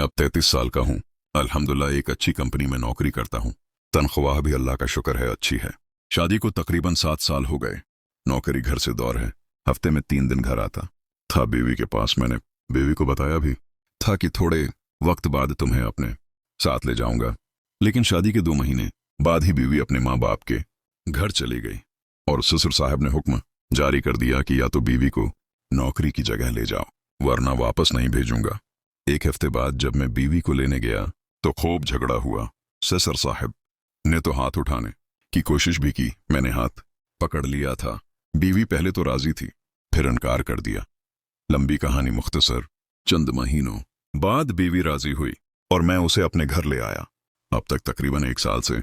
अब 33 साल का हूँ। अल्हम्दुलिल्लाह एक अच्छी कंपनी में नौकरी करता हूँ। तनख्वाह भी अल्लाह का शुक्र है अच्छी है। शादी को तकरीबन 7 साल हो गए। नौकरी घर से दौर है। हफ्ते में 3 दिन घर आता था बीवी के पास। मैंने बीवी को बताया भी था कि थोड़े वक्त बाद तुम्हें अपने साथ ले जाऊंगा, लेकिन शादी के 2 महीने बाद ही बीवी अपने माँ बाप के घर चली गई और ससुर साहब ने हुक्म जारी कर दिया कि या तो बीवी को नौकरी की जगह ले जाओ वरना वापस नहीं भेजूंगा। 1 हफ्ते बाद जब मैं बीवी को लेने गया तो खूब झगड़ा हुआ। ससुर साहब ने तो हाथ उठाने की कोशिश भी की, मैंने हाथ पकड़ लिया था। बीवी पहले तो राजी थी, फिर इनकार कर दिया। लंबी कहानी मुख्तसर, चंद महीनों बाद बीवी राजी हुई और मैं उसे अपने घर ले आया। अब तक तकरीबन 1 साल से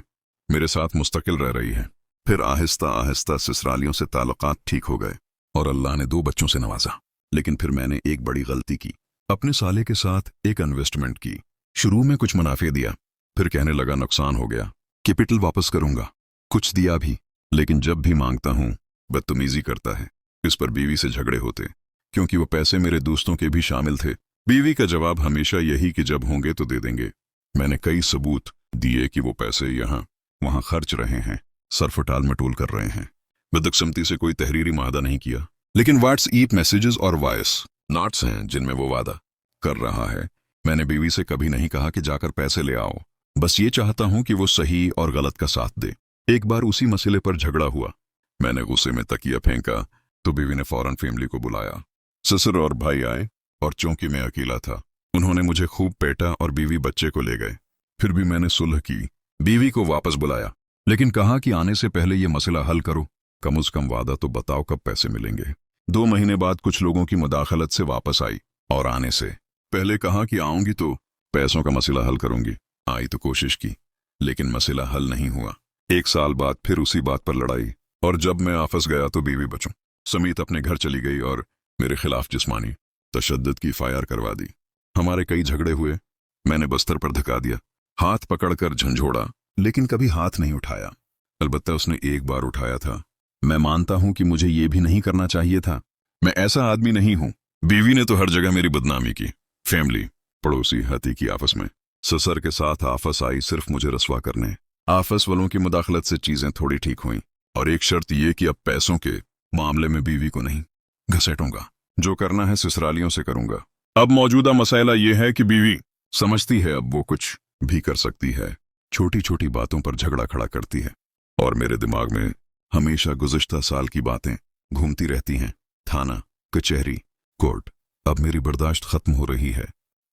मेरे साथ मुस्तकिल रह रही है। फिर आहिस्ता आहिस्ता ससुरालियों से ताल्लुकात ठीक हो गए और अल्लाह ने 2 बच्चों से नवाजा। लेकिन फिर मैंने एक बड़ी गलती की। अपने साले के साथ एक इन्वेस्टमेंट की। शुरू में कुछ मुनाफे दिया, फिर कहने लगा नुकसान हो गया, कैपिटल वापस करूंगा। कुछ दिया भी, लेकिन जब भी मांगता हूं बदतमीजी करता है। इस पर बीवी से झगड़े होते, क्योंकि वो पैसे मेरे दोस्तों के भी शामिल थे। बीवी का जवाब हमेशा यही कि जब होंगे तो दे देंगे। मैंने कई सबूत दिए कि वो पैसे यहाँ वहां खर्च रहे हैं, सरफ टाल मटोल कर रहे हैं। बदकिस्मती से कोई तहरीरी मादा नहीं किया, लेकिन व्हाट्सएप मैसेजेस और वॉइस नोट्स हैं जिनमें वो वादा कर रहा है। मैंने बीवी से कभी नहीं कहा कि जाकर पैसे ले आओ, बस ये चाहता हूं कि वो सही और गलत का साथ दे। एक बार उसी मसले पर झगड़ा हुआ। मैंने गुस्से में तकिया फेंका तो बीवी ने फौरन फैमिली को बुलाया। ससुर और भाई आए और चौंकी में अकेला था। उन्होंने मुझे खूब पेटा और बीवी बच्चे को ले गए। फिर भी मैंने सुलह की, बीवी को वापस बुलाया, लेकिन कहा कि आने से पहले ये मसला हल करो। कम से कम वादा तो बताओ कब पैसे मिलेंगे। 2 महीने बाद कुछ लोगों की मुदाखलत से वापस आई और आने से पहले कहा कि आऊंगी तो पैसों का मसला हल करूंगी। आई तो कोशिश की, लेकिन मसला हल नहीं हुआ। 1 साल बाद फिर उसी बात पर लड़ाई, और जब मैं वापस गया तो बीवी बच्चों समेत अपने घर चली गई और मेरे खिलाफ जिस्मानी तशद्दुद की फायर करवा दी। हमारे कई झगड़े हुए। मैंने बस्तर पर धका दिया, हाथ पकड़कर झंझोड़ा, लेकिन कभी हाथ नहीं उठाया। अलबत्ता उसने एक बार उठाया था। मैं मानता हूं कि मुझे ये भी नहीं करना चाहिए था। मैं ऐसा आदमी नहीं हूं। बीवी ने तो हर जगह मेरी बदनामी की। फैमिली, पड़ोसी, हती की आपस में। ससुर के साथ आपस आई सिर्फ मुझे रसवा करने। आपस वालों की मुदाखलत से चीजें थोड़ी ठीक हुई, और एक शर्त ये कि अब पैसों के मामले में बीवी को नहीं घसेटूंगा। जो करना है ससुरालियों से करूंगा। अब मौजूदा मसला ये है कि बीवी समझती है अब वो कुछ भी कर सकती है। छोटी छोटी बातों पर झगड़ा खड़ा करती है और मेरे दिमाग में हमेशा गुज़िश्ता साल की बातें घूमती रहती हैं। थाना, कचहरी, कोर्ट। अब मेरी बर्दाश्त खत्म हो रही है।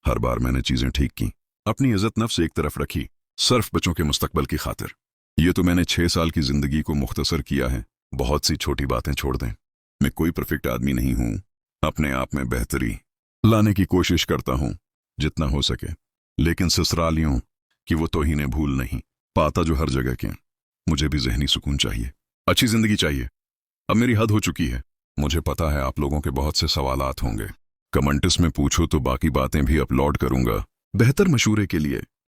हर बार मैंने चीजें ठीक की, अपनी इज्जत नफ्स एक तरफ रखी, सिर्फ बच्चों के मुस्तकबल की खातिर। ये तो मैंने 6 साल की जिंदगी को मुख्तसर किया है। बहुत सी छोटी बातें छोड़ दें। मैं कोई परफेक्ट आदमी नहीं हूं। अपने आप में बेहतरी लाने की कोशिश करता हूं जितना हो सके, लेकिन ससुरालियों की वो तौहीनें भूल नहीं पाता जो हर जगह के। मुझे भी ज़हनी सुकून चाहिए, अच्छी जिंदगी चाहिए। अब मेरी हद हो चुकी है। मुझे पता है आप लोगों के बहुत से सवालात होंगे। कमेंट्स में पूछो तो बाकी बातें भी अपलोड करूंगा बेहतर मशूरे के लिए।